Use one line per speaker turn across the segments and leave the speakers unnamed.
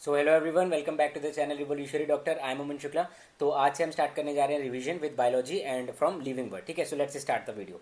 So hello everyone, welcome back to the channel revolutionary doctor. I am Aman Shukla. तो आज से हम स्टार्ट करने जा रहे हैं revision with biology and from living world. ठीक है, so let's start the video.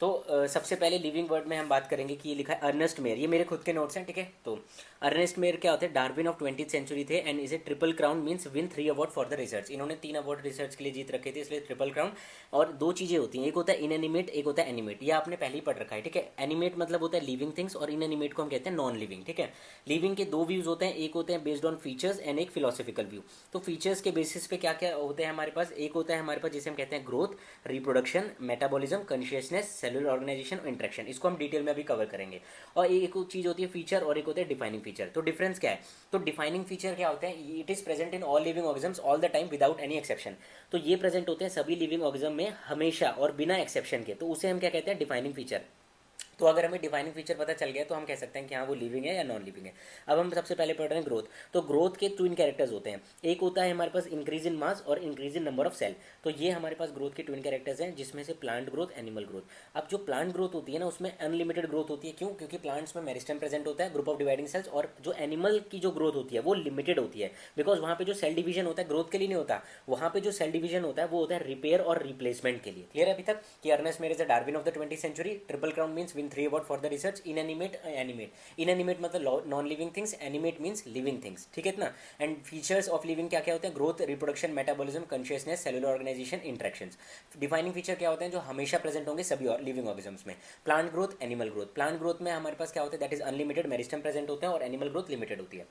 तो सबसे पहले लिविंग वर्ड में हम बात करेंगे कि ये लिखा है अर्नेस्ट मेयर। ये मेरे खुद के नोट्स हैं, ठीक है। तो अर्नेस्ट मेयर क्या होते हैं? डार्विन ऑफ 20th सेंचुरी थे and is a triple crown means win 3 award for the research. इन्होंने 3 अवार्ड रिसर्च के लिए जीत रखे थे, इसलिए ट्रिपल क्राउन। और दो चीज़ें होती हैं, एक होता है इनएनिमेट, एक होता है एनिमेट। ये आपने पहले ही पढ़ रखा है, ठीक है। एनिमेट मतलब होता है लिविंग थिंग्स और इनएनिमेट को हम कहते हैं नॉन लिविंग, ठीक है। लिविंग के दो व्यूज होते हैं, एक होते हैं बेस्ड ऑन फीचर्स एंड एक फिलोसफिकल व्यू। तो फीचर्स के बेसिस पे क्या क्या होते हैं हमारे पास? एक होता है हमारे पास जिसे हम कहते हैं growth, reproduction, metabolism, consciousness, cellular organisation, interaction. इसको हम डिटेल में अभी कवर करेंगे। और एक चीज होती है फीचर और एक होता है डिफाइनिंग फीचर। तो डिफरेंस क्या है? तो डिफाइनिंग फीचर क्या होते हैं? It is present in all living organisms all the time without any exception. तो ये प्रेजेंट होते हैं सभी लिविंग ऑर्गेनिज्म में हमेशा और बिना एक्सेप्शन के। तो उसे हम क्या कहते हैं? Defining feature. तो अगर हमें डिफाइनिंग फीचर पता चल गया तो हम कह सकते हैं कि हाँ वो लिविंग है या नॉन लिविंग है। अब हम सबसे पहले पढ़ रहे हैं ग्रोथ। तो ग्रोथ के ट्विन कैरेक्टर्स होते हैं। एक होता है हमारे पास इंक्रीज इन मास और increase in number of cell. तो ये हमारे पास ग्रोथ के ट्विन कैरेक्टर्स हैं, जिसमें से प्लांट ग्रोथ, एनिमल ग्रोथ। अब जो प्लांट ग्रोथ होती है ना, उसमें अनलिमिटेड ग्रोथ होती है। क्यों? क्योंकि प्लांट्स में मेरिस्टेम प्रेजेंट होता है, ग्रुप ऑफ डिवाइडिंग सेल्स। और जो एनिमल की जो ग्रोथ होती है वो लिमिटेड होती है, बिकॉज वहाँ पे जो सेल डिवीजन होता है ग्रोथ के लिए नहीं होता। वहाँ पे जो सेल डिवीजन होता है वो होता है रिपेयर और रिप्लेसमेंट के लिए। क्लियर है अभी तक कि Ernst Mayr is a Darwin of the 20th century, triple crown means win 3 award for the research, inanimate animate. Inanimate मतलब non living things, animate means living things, ठीक है ना। एंड फीचर्स ऑफ लिविंग क्या क्या होते हैं? Growth, reproduction, metabolism, consciousness, cellular organisation, interactions. Defining feature क्या होते हैं? जो हमेशा प्रेजेंट होंगे सभी लिविंग ऑर्गेनिजम्स में। Plant growth, animal growth. Plant growth में हमारे पास क्या होता है? That is unlimited meristem present होते हैं, और एनिमल ग्रोथ लिमिटेड होती है।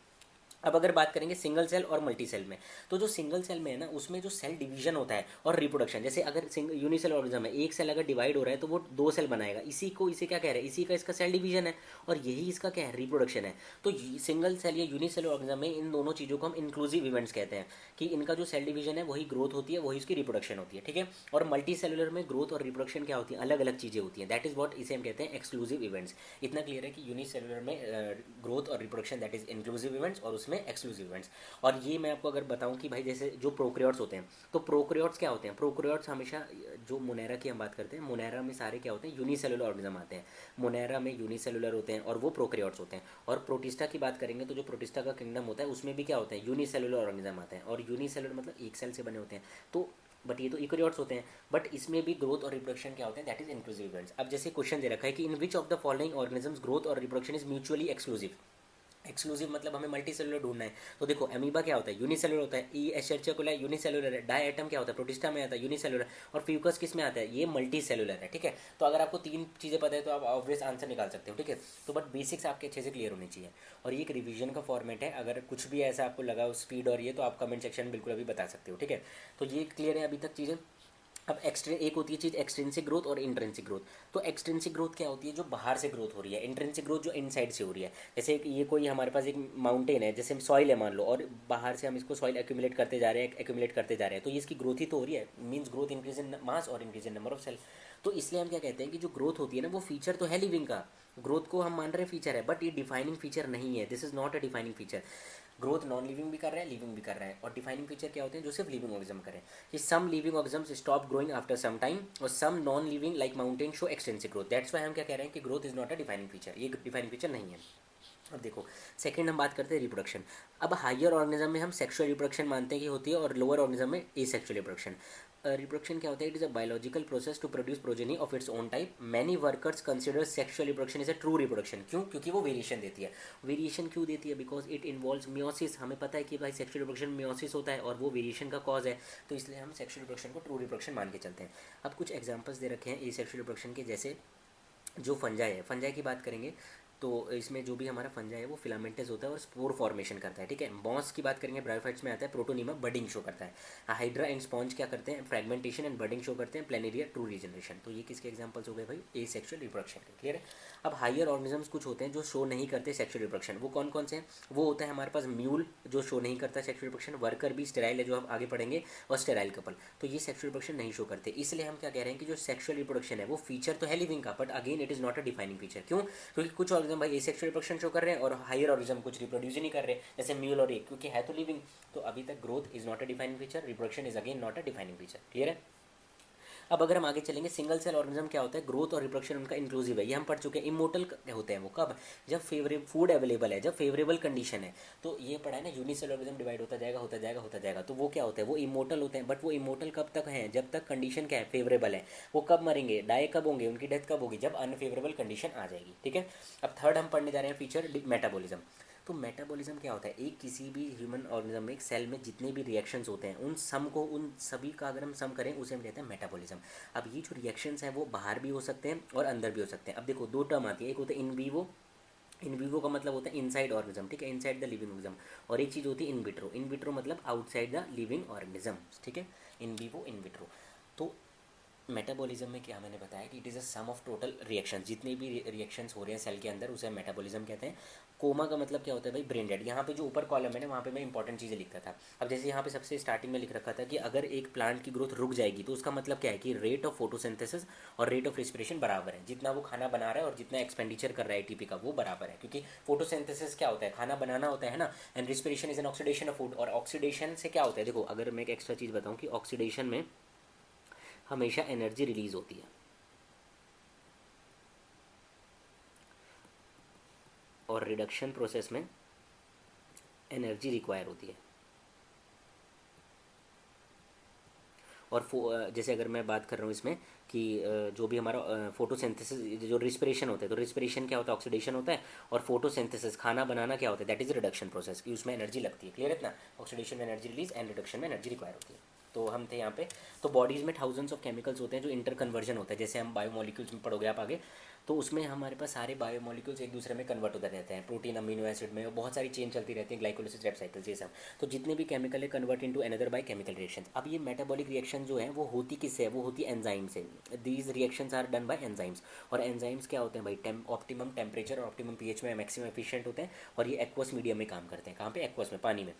अब अगर बात करेंगे सिंगल सेल और मल्टी सेल में, तो जो सिंगल सेल में है ना, उसमें जो सेल डिवीजन होता है और रिप्रोडक्शन, जैसे अगर सिंगल यूनिसेल ऑर्गेनिज्म है, एक सेल अगर डिवाइड हो रहा है तो वो दो सेल बनाएगा। इसे क्या कह रहे हैं? इसी का इसका सेल डिवीजन है, और यही इसका क्या है? रिप्रोडक्शन है। तो सिंगल सेल या यूनिसेल ऑर्गेनिज्म में इन दोनों चीज़ों को हम इंक्लूसिव इवेंट्स कहते हैं, कि इनका जो सेल डिवीजन है वही ग्रोथ होती है, वही उसकी रिप्रोडक्शन होती है, ठीक है। और मल्टी सेलुलर में ग्रोथ और रिप्रोडक्शन क्या होती है? अलग अलग चीज़ें होती हैं। दैट इज वॉट इसे हम कहते हैं एक्सक्लूसिव इवेंट्स। इतना क्लियर है कि यूनिसेलुलर में ग्रोथ और reproduction that is inclusive events, और उसमें एक्सक्लूसिव इवेंट्स। और ये मैं आपको अगर बताऊं कि भाई जैसे जो प्रोक्रियोट्स होते हैं, तो प्रोक्रियोट्स क्या होते हैं? प्रोक्रियोट्स हमेशा, जो मोनेरा की हम बात करते हैं, मोनेरा में सारे क्या होते हैं? यूनिसेलुलर ऑर्गेनिज्म आते हैं। मोनेरा में यूनिसेलुलर होते हैं और वो प्रोक्रियोट्स होते हैं। और प्रोटिस्टा की बात करेंगे तो जो प्रोटिस्टा का किंगडम होता है उसमें भी क्या होते हैं? यूनिसेलुलर ऑर्गेनिज्म आते हैं। और यूनिसेलुलर मतलब एक सेल से बने होते हैं। तो बट ये तो इकोरियोट्स होते हैं, बट इसमें भी ग्रोथ और रिप्रोडक्शन क्या होते हैं? That is inclusive events. अब जैसे क्वेश्चन दे रखा है कि in which of the following organisms growth और reproduction is mutually exclusive. Exclusive मतलब हमें मल्टी सेलुलर ढूंढना है। तो देखो अमीबा क्या होता है? यूनिसेलुलर होता है। ई एशर्चियोला यूनिसेलुलर है। डाई एटम क्या होता है? प्रोटिस्टा में आता है, यूनिसेलुलर। और फ्यूकस किस में आता है? ये मल्टी सेलुलर है, ठीक है। तो अगर आपको तीन चीज़ें पता है तो आप ऑब्वियस आंसर निकाल सकते हो, ठीक है। तो बट बेसिक्स आपके अच्छे से क्लियर होनी चाहिए। और ये एक रिवीजन का फॉर्मेट है। अगर कुछ भी ऐसा आपको लगा स्पीड और ये, तो आप कमेंट सेक्शन में बिल्कुल अभी बता सकते हो, ठीक है। तो ये क्लियर है अभी तक चीज़ें। अब एक होती है चीज़ एक्सट्रिंसिक ग्रोथ और इंट्रिंसिक ग्रोथ। तो एक्सट्रिंसिक ग्रोथ क्या होती है? जो बाहर से ग्रोथ हो रही है। इंट्रिंसिक ग्रोथ जो इनसाइड से हो रही है। जैसे ये कोई हमारे पास एक माउंटेन है, जैसे सॉइल है मान लो, और बाहर से हम इसको सॉइल एक्यूमुलेट करते जा रहे हैं, एक्यूमुलेट करते जा रहे हैं, तो ये इसकी ग्रोथ ही तो हो रही है। Means growth increase in mass और increase in number of cell. तो इसलिए हम क्या कहते हैं कि जो ग्रोथ होती है ना, वो फीचर तो है लिविंग का। ग्रोथ को हम मान रहे हैं फीचर है, बट ये डिफाइनिंग फीचर नहीं है। This is not a defining feature. Growth non living भी कर रहा है, लिविंग भी कर रहा है। और डिफाइनिंग फीचर क्या होते हैं? जो सिर्फ लिविंग ऑर्गेनिज्म करें, कि some living organisms stop growing after some time, और some non living like mountain show extensive growth. That's why हम क्या कह रहे हैं कि growth is not a defining feature. ये डिफाइनिंग फीचर नहीं है। अब देखो, सेकंड हम बात करते हैं रिप्रोडक्शन। अब हायर ऑर्गेनिज्म में हम सेक्सुअल रिप्रोडक्शन मानते हैं कि होती है, और लोअर ऑर्गेनिज्म में एसेक्सुअल रिप्रोडक्शन। रिप्रोडक्शन क्या होता है? It is a biological process to produce progeny of its own type. Many workers consider sexual reproduction is a true reproduction. क्यों? क्योंकि वो वेरिएशन देती है। वेरिएशन क्यों देती है? Because it involves meiosis. हमें पता है कि भाई सेक्सुअल रिप्रोडक्शन मियोसिस होता है, और वो वेरिएशन का कॉज है। तो इसलिए हम सेक्सुअल रिप्रोडक्शन को ट्रू रिप्रोडक्शन मान के चलते हैं। अब कुछ एग्जाम्पल्स दे रखे हैं एसेक्सुअल रिप्रोडक्शन के, जैसे जो फंजाई है, फंजाई की बात करेंगे तो इसमें जो भी हमारा फंजाई है वो फिलामेंटस होता है और स्पोर फॉर्मेशन करता है, ठीक है। बॉस की बात करेंगे, ब्रायोफाइट्स में आता है, प्रोटोनीमा बडिंग शो करता है। हाइड्रा एंड स्पॉन्ज क्या करते हैं? फ्रेगमेंटेशन एंड बडिंग शो करते हैं। Planaria true regeneration. तो ये किसके एग्जांपल्स हो गए भाई? ए सेक्शुअल रिप्रोडक्शन के। क्लियर है। अब हायर ऑर्गेनिजम्स कुछ होते हैं जो शो नहीं करते सेक्शुअल रिप्रोडक्शन। वो कौन कौन से हैं? वो होता है हमारे पास म्यूल, जो शो नहीं करता सेक्शुअल रिप्रोडक्शन। वर्कर भी स्टेराइल है, जो हम आगे पढ़ेंगे। और स्टेराइल कपल, तो ये सेक्शुअल रिप्रोडक्शन नहीं शो करते। इसलिए हम क्या कह रहे हैं कि जो सेक्शुअल रिप्रोडक्शन है वो फीचर तो है लिविंग का, but again it is not a defining feature. क्यों? क्योंकि कुछ ऑर्गेनिज्म भाई एसेक्सुअल रिप्रोडक्शन शो कर रहे हैं, और हायर ऑर्गेनिज्म कुछ रिप्रोड्यूस ही नहीं कर रहे, जैसे म्यूल और एक, क्योंकि है तो लिविंग। तो अभी तक growth is not a defining feature, reproduction is again not a defining feature. Clear है। अब अगर हम आगे चलेंगे, सिंगल सेल ऑर्गेनिज्म क्या होता है, ग्रोथ और रिप्रोडक्शन उनका इंक्लूसिव है, ये हम पढ़ चुके हैं। इमोर्टल होते हैं वो कब, जब फेवरेबल फूड अवेलेबल है, जब फेवरेबल कंडीशन है। तो ये पढ़ा है ना, यूनिसेल ऑर्गेनिज्म डिवाइड होता जाएगा होता जाएगा होता जाएगा, तो वो क्या होता है, वो इमोर्टल होते हैं। बट वो इमोर्टल कब तक हैं, जब तक कंडीशन क्या है, फेवरेबल है। वो कब मरेंगे, डाई कब होंगे, उनकी डेथ कब होगी, जब अनफेवरेबल कंडीशन आ जाएगी, ठीक है। अब थर्ड हम पढ़ने जा रहे हैं फीचर, मेटाबॉलिज्म। तो मेटाबॉलिज्म क्या होता है, एक किसी भी ह्यूमन ऑर्गेनिज्म में, एक सेल में जितने भी रिएक्शंस होते हैं उन सम को, उन सभी का अगर हम सम करें उसे हम कहते हैं मेटाबॉलिज्म। अब ये जो रिएक्शंस हैं वो बाहर भी हो सकते हैं और अंदर भी हो सकते हैं। अब देखो दो टर्म आती है, एक होता है इन वीवो, इन वीवो का मतलब होता है इनसाइड ऑर्गेनिज्म, ठीक है, इनसाइड द लिविंग ऑर्गेनिज्म। और एक चीज़ होती है इन विट्रो, इन विट्रो मतलब आउटसाइड द लिविंग ऑर्गेनिज्म, ठीक है, इन वीवो इन विट्रो। तो मेटाबॉलिज्म में क्या मैंने बताया कि it is a sum of total reaction, जितने भी रिएक्शंस हो रहे हैं सेल के अंदर उसे मेटाबॉलिज्म कहते हैं। कोमा का मतलब क्या होता है भाई, ब्रेन डेड। यहाँ पे जो ऊपर कॉलम है ना, वहाँ पे मैं इंपॉर्टेंट चीज़ें लिखता था। अब जैसे यहाँ पे सबसे स्टार्टिंग में लिख रखा था कि अगर एक प्लांट की ग्रोथ रुक जाएगी तो उसका मतलब क्या है कि रेट ऑफ फोटोसिंथेसिस और रेट ऑफ रेस्पिरेशन बराबर है, जितना वो खाना बना रहा है और जितना एक्सपेंडिचर कर रहा है एटीपी का वो बराबर है। क्योंकि फोटोसिंथेसिस क्या होता है, खाना बनाना होता है ना, and respiration is an oxidation of food. और ऑक्सीडेशन से क्या होता है, देखो अगर मैं एक एक्स्ट्रा चीज़ बताऊँ कि ऑक्सीडेशन में हमेशा एनर्जी रिलीज होती है, और रिडक्शन प्रोसेस में एनर्जी रिक्वायर होती है। और जैसे अगर मैं बात कर रहा हूँ इसमें कि जो भी हमारा फोटोसिंथेसिस, जो रिस्पिरेशन होता है, तो रिस्पिरेशन क्या होता है, ऑक्सीडेशन होता है। और फोटोसिंथेसिस खाना बनाना क्या होता है, दैट इज रिडक्शन प्रोसेस, कि उसमें एनर्जी लगती है। क्लियर है इतना, ऑक्सीडेशन में एनर्जी रिलीज एंड रिडक्शन में एनर्जी रिक्वायर होती है। तो हम थे यहाँ पे। तो बॉडीज़ में थाउजेंड्स ऑफ केमिकल्स होते हैं जो इंटर कन्वर्जन होता है, जैसे हम बायोमोलिक्यूल्स में पढ़ोगे आप आगे, तो उसमें हमारे पास सारे बायोमोलिक्यूल्स एक दूसरे में कन्वर्ट होते रहते हैं, प्रोटीन अमीनो एसिड में, और बहुत सारी चेंज चलती रहती है, ग्लाइकोलिसिस रेप साइकिल्स ये सब। तो जितने भी केमिकल है convert into another by chemical reaction. अब ये मेटाबॉलिक रिएक्शन जो है वो होती किससे है, वो होती है एंजाइम से। These reactions are done by enzymes. और एंजाइम्स क्या होते हैं भाई, ऑप्टिमम टेम्परेचर और ऑप्टिमम पीएच में मैक्सिमम एफिशिएंट होते हैं। और ये एक्वस मीडियम में काम करते हैं, कहाँ पे, एक्वस में, पानी में।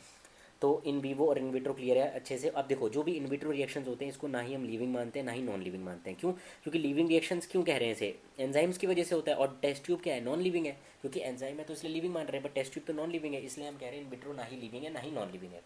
तो इन वीवो और इन विट्रो क्लियर है अच्छे से। अब देखो जो भी इन विट्रो रिएक्शंस होते हैं इसको ना ही हम लिविंग मानते हैं ना ही नॉन लिविंग मानते हैं। क्यों, क्योंकि लिविंग रिएक्शंस क्यों कह रहे हैं इसे, एंजाइम्स की वजह से होता है। और टेस्ट ट्यूब क्या है, नॉन लिविंग है, क्योंकि एंजाइम है तो इसलिए लिविंग मान रहे हैं, बट टेस्ट ट्यूब तो नॉन लिविंग है, इसलिए हम कह रहे हैं इन विट्रो ना ही लिविंग है ना ही नॉन लिविंग है।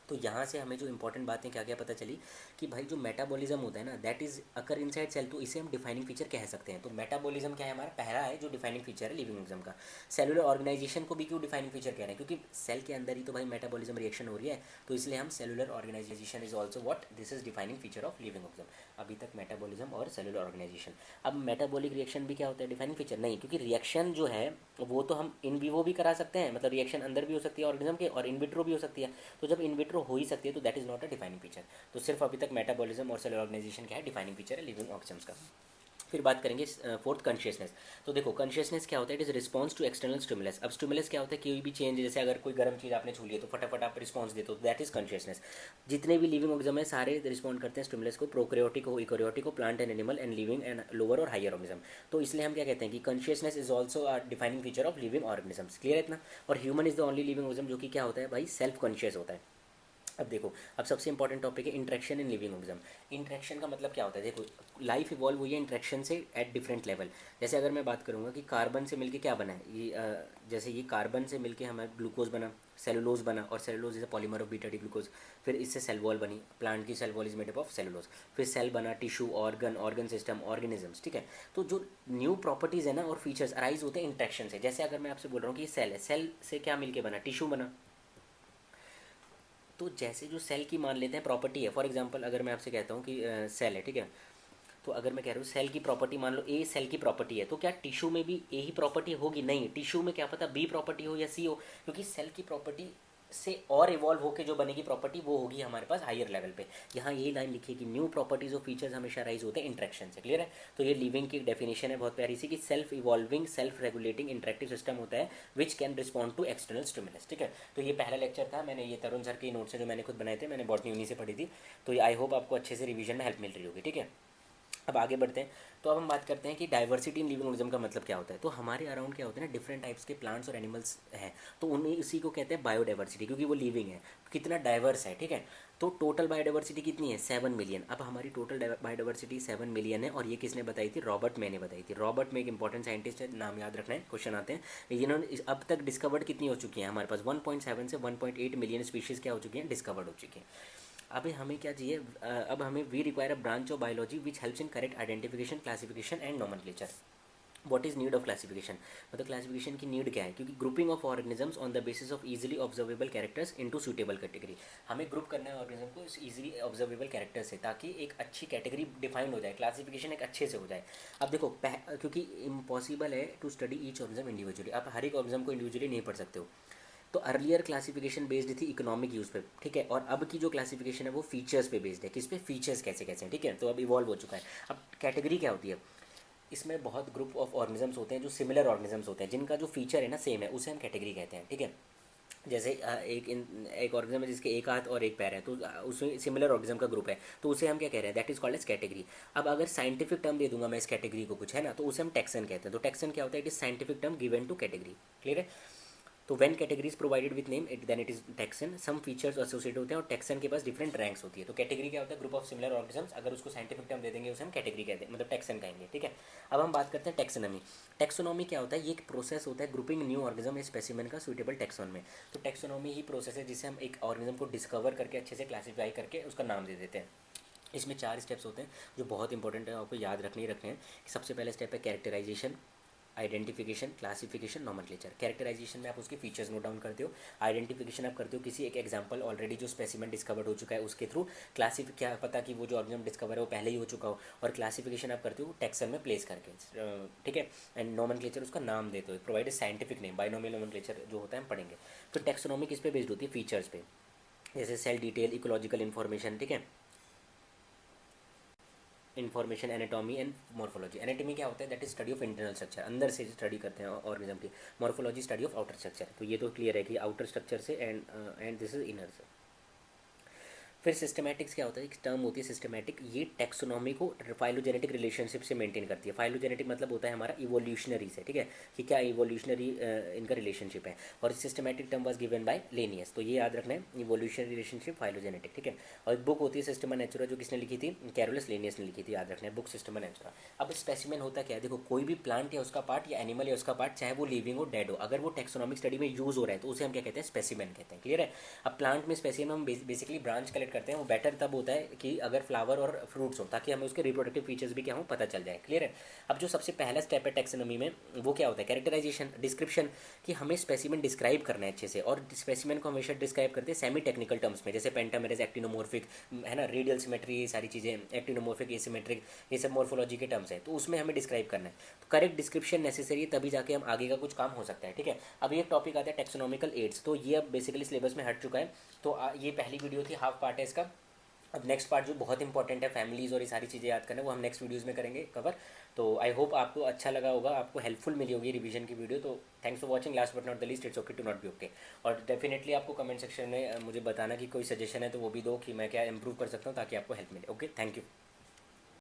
तो यहाँ से हमें जो इंपॉर्टेंट बातें क्या क्या पता चली कि भाई जो मेटाबॉलिज्म होता है ना, that is occur inside cell, तो इसे हम डिफाइनिंग फीचर कह सकते हैं। तो मेटाबॉलिज्म क्या है, हमारा पहला है जो डिफाइनिंग फीचर है लिविंग ऑर्गेनिज्म का। सेलुलर ऑर्गेनाइजेशन को भी क्यों डिफाइनिंग फीचर कह रहे हैं, क्योंकि सेल के अंदर ही तो भाई मेटाबॉलिज्म रिएक्शन हो रही है, तो इसलिए हम cellular organisation is also what, this is defining feature of living organism. अभी तक मेटाबॉलिज्म और सेलुलर ऑर्गेनाइजेशन। अब मेटाबॉलिक रिएक्शन भी क्या होता है, डिफाइनिंग फीचर नहीं, क्योंकि रिएक्शन जो है वो तो हम इन विवो भी करा सकते हैं, मतलब रिएक्शन अंदर भी हो सकती है ऑर्गेनिज्म के, और इन विट्रो भी हो सकती है। तो जब इन विट्रो हो ही सकती है तो that is not a defining feature. तो सिर्फ अभी तक मेटाबॉलिज्म और सेलुलर ऑर्गेनाइजेशन क्या है, डिफाइनिंग फीचर है लिविंग ऑर्गेनिजम्स का। फिर बात करेंगे फोर्थ, कॉन्शियसनेस। तो देखो कॉन्शियसनेस क्या होता है, it is response to external stimulus. अब स्टिमुलस क्या होता है, कोई भी चेंज, जैसे अगर कोई गर्म चीज़ आपने छू ली है तो फटाफट आप रिस्पॉन्स देते हो, दैट इज कॉन्शियसनेस। जितने भी लिविंग ऑर्गेनिज्म है सारे रिस्पॉन्ड करते हैं स्टिमुलस को, प्रोकैरियोटिक हो, यूकैरियोटिक हो, plant and animal, and living and lower और हायर ऑर्गेनिज्म। तो इसलिए हम क्या कहते हैं कि consciousness is also a defining feature of living organisms. Clear है इतना। और human is the only living organism जो कि क्या होता है भाई, सेल्फ कॉन्शियस होता है। अब देखो, अब सबसे इंपॉर्टेंट टॉपिक है interaction in living organism. Interaction का मतलब क्या होता है, देखो लाइफ इवॉल्व हुई है इंटरेक्शन से एट डिफरेंट लेवल। जैसे अगर मैं बात करूँगा कि कार्बन से मिलके क्या बना है, ये जैसे ये कार्बन से मिलके हमारा ग्लूकोज बना, सेलुलोज बना, और cellulose is a polymer of beta D glucose. फिर इससे सेल वॉल बनी, प्लांट की cell wall is made up of cellulose. फिर सेल बना, tissue, organ, organ system, organisms, ठीक है। तो जो न्यू प्रॉपर्टीज़ है ना और फीचर्स अराइज होते हैं इंटरेक्शन से। जैसे अगर मैं आपसे बोल रहा हूँ कि ये सेल है, सेल से क्या मिलके बना, टिश्यू बना। तो जैसे जो सेल की मान लेते हैं प्रॉपर्टी है, फॉर एग्जांपल अगर मैं आपसे कहता हूँ कि सेल है, ठीक है, तो अगर मैं कह रहा हूँ सेल की प्रॉपर्टी मान लो ए सेल की प्रॉपर्टी है, तो क्या टिश्यू में भी ए ही प्रॉपर्टी होगी, नहीं, टिश्यू में क्या पता बी प्रॉपर्टी हो या सी हो, क्योंकि सेल की प्रॉपर्टी से और इवॉल्व होकर जो बनेगी प्रॉपर्टी वो होगी हमारे पास हायर लेवल पे। यहाँ यही लाइन लिखी है कि न्यू प्रॉपर्टीज और फीचर्स हमेशा राइज होते हैं इंटरेक्शन से। क्लियर है। तो ये लिविंग की डेफिनेशन है बहुत प्यारी सी, कि self evolving self regulating interactive system होता है which can respond to external stimulus. ठीक है। तो ये पहला लेक्चर था, मैंने ये तरुण सर के नोट्स है जो मैंने खुद बनाए थे, मैंने बॉटनी यूनी से पढ़ी थी। तो ये आई होप आपको अच्छे से रिवीजन में हेल्प मिल रही होगी। ठीक है। अब आगे बढ़ते हैं। तो अब हम बात करते हैं कि डाइवर्सिटी इन लिविंग ऑर्गेनिज्म का मतलब क्या होता है। तो हमारे अराउंड क्या होता है ना, डिफरेंट टाइप्स के प्लांट्स और एनिमल्स हैं, तो उन्हीं इसी को कहते हैं बायोडाइवर्सिटी, क्योंकि वो लिविंग है, कितना डाइवर्स है। ठीक है। तो टोटल बायोडाइवर्सिटी कितनी है, 7 मिलियन। अब हमारी टोटल बायोडाइवर्सिटी 7 मिलियन है, और ये किसने बताई थी, रॉबर्ट मे ने बताई थी। रॉबर्ट मे एक इंपॉर्टेंट साइंटिस्ट है, नाम याद रखना है, क्वेश्चन आते हैं। इन्होंने अब तक डिस्कवर्ड कितनी हो चुकी है, हमारे पास 1.7 से 1.8 मिलियन स्पीशीज़ क्या हो चुकी हैं, डिस्कवर्ड हो चुकी हैं। अभी हमें क्या चाहिए, अब हमें we require a branch of biology which helps in correct identification, classification and nomenclature. What is need of classification, मतलब क्लासिफिकेशन की नीड क्या है, क्योंकि grouping of organisms on the basis of easily observable characters into suitable category, हमें group करना है organism को इस इजीली ऑब्जर्वेबल कैरेक्टर से, ताकि एक अच्छी कैटेगरी डिफाइन हो जाए, क्लासिफिकेशन एक अच्छे से हो जाए। अब देखो क्योंकि इम्पॉसिबल है to study each organism individually, आप हर एक ऑर्गेनिज्म को इंडिविजुअली नहीं पढ़ सकते हो। तो अर्लियर क्लासिफिकेशन बेस्ड थी इकोनॉमिक यूज़ पे, ठीक है, और अब की जो क्लासिफिकेशन है वो फीचर्स पे बेस्ड है, किस पे, फीचर्स कैसे कैसे हैं, ठीक है, तो अब इवॉल्व हो चुका है। अब कैटेगरी क्या होती है, इसमें बहुत ग्रुप ऑफ ऑर्गेनिजम्स होते हैं जो सिमिलर ऑर्गेनिजम्स होते हैं, जिनका जो फीचर है ना सेम है, उसे हम कैटेगरी कहते हैं, ठीक है। जैसे एक ऑर्गेनिज्म है जिसके एक हाथ और एक पैर है, तो उसमें सिमिलर ऑर्गेनिज्म का ग्रुप है, तो उसे हम क्या कह रहे हैं, that is called as category. अब अगर साइंटिफिक टर्म दे दूंगा मैं इस कैटेगरी को कुछ, है ना, तो उसे हम टैक्सन कहते हैं। तो टैक्सन क्या होता है, it is scientific term given to category, clear है। तो when category is provided with name it then it is taxon, some features associated होते हैं और टैक्सन के पास डिफरेंट रैंक्स होती है। तो कैटेगरी क्या होता है, ग्रुप ऑफ सिमिलर ऑर्गेनिजम्स, अगर उसको साइंटिफिक टर्म दे देंगे उसे हम कैटेगरी कहते हैं, मतलब टैक्सन कहेंगे, ठीक है। अब हम बात करते हैं टैक्सोनॉमी। टैक्सोनॉमी क्या होता है, ये एक प्रोसेस होता है ग्रुपिंग न्यू ऑर्गेनिज्म स्पेसिमेन का सुइटेबल टैक्सोन में। तो टैक्सोनॉमी ही प्रोसेस है जिससे हम एक ऑर्गेनिज्म को डिस्कवर करके अच्छे से क्लासीफाई करके उसका नाम दे देते हैं। इसमें 4 स्टेप्स होते हैं जो बहुत इंपॉर्टेंट है, आपको याद रखने ही रखने हैं। सबसे पहले स्टेप है characterization, identification, classification, nomenclature. Characterization में आप उसके फीचर्स नोट डाउन करते हो, आइडेंटिफिकेशन आप करते हो किसी एक एग्जांपल ऑलरेडी जो स्पेसिमेन डिस्कवर्ड हो चुका है उसके थ्रू, क्या पता कि वो जो ऑर्गेनिज्म डिस्कवर है वो पहले ही हो चुका हो, और क्लासिफिकेशन आप करते हो टैक्सन में प्लेस करके, ठीक है। एंड नॉमेनक्लेचर उसका नाम देते हो, provide scientific name, binomial nomenclature जो होता है हम पढ़ेंगे। फिर टैक्सोनॉमी किस पे बेस्ड होती है, फीचर्स पे, जैसे सेल डिटेल, इकोलॉजिकल इन्फॉर्मेशन, ठीक है, information, anatomy and morphology. Anatomy क्या होता है, that is study of internal structure, अंदर से स्टडी करते हैं ऑर्गेनिज्म की। Morphology study of outer structure, तो ये तो क्लियर है कि आउटर स्ट्रक्चर से एंड दिस इज इनर से। फिर सिस्टमैटिक्स क्या होता है, एक टर्म होती है सिस्टमैटिक, ये टैक्सोनॉमी को फाइलोजेनेटिक रिलेशनशिप से मेंटेन करती है। फाइलोजेनेटिक मतलब होता है हमारा इवोल्यूशनरी से, ठीक है, कि क्या इवोल्यूशनरी इनका रिलेशनशिप है। और systematic term was given by Linnaeus, तो ये याद रखना है, इवोल्यूशनरी रिलेशनशिप फाइलोजेनेटिक, ठीक है। और एक बुक होती है सिस्टमा नेचुरा, जो किसने लिखी थी, कैरोलस लेनियस ने लिखी थी, याद रखना है बुक सिस्टमा नेचुरा। अब स्पेसिमेन होता क्या है, देखो कोई भी प्लांट या उसका पार्ट या एनिमल या उसका पार्ट, चाहे वो लिविंग हो डेड हो, अगर वो टैक्सोनॉमिक स्टडी में यूज हो रहा है तो उसे हम क्या कहते हैं, स्पेसिमेन कहते हैं, क्लियर है। अब प्लांट में स्पेसिमेन हम बेसिकली ब्रांच कलेक्ट करते हैं, वो बेटर तब होता है कि अगर फ्लावर और फ्रूट्स हो, ताकि हमें उसके रिप्रोडक्टिव फीचर्स भी क्या हो पता चल जाए, क्लियर है। अब जो सबसे पहला स्टेप है टैक्सोनॉमी में, वो क्या होता है, कैरेक्टराइजेशन, डिस्क्रिप्शन, कि हमें स्पेसिमेन डिस्क्राइब करना है अच्छे से, और स्पेसिमेन को हमेशा डिस्क्राइब करते हैं सेमी टेक्निकल टर्म्स में, जैसे पेंटामेरेज, एक्टिनोमोर्फिक, है ना, रेडियल सिमेट्री, ये सारी चीज़ें, एक्टिनोमोर्फिक, एसिमेट्रिक, ये सब मॉर्फोलॉजी के टर्म्स है, तो उसमें हमें डिस्क्राइब करना है। तो करेक्ट डिस्क्रिप्शन नेसेसरी, तभी जाके हम आगे का कुछ काम हो सकता है, ठीक है। अब एक टॉपिक आता है टेक्सोनॉमिकल एड्स, तो ये अब बेसिकली सिलेबस में हट चुका है। तो ये पहली वीडियो थी, हाफ पार्ट है इसका। अब नेक्स्ट पार्ट जो बहुत इंपॉर्टेंट है, फैमिलीज़ और ये सारी चीज़ें याद करना, वो हम नेक्स्ट वीडियोज़ में करेंगे कवर। तो आई होप आपको अच्छा लगा होगा, आपको हेल्पफुल मिली होगी रिवीजन की वीडियो। तो thanks for watching, last but not the least, it's okay to not be okay. और डेफिनेटली आपको कमेंट सेक्शन में मुझे बताना कि कोई सजेशन है तो वो भी दो, कि मैं क्या इंप्रूव कर सकता हूँ ताकि आपको हेल्प मिले। Okay, thank you.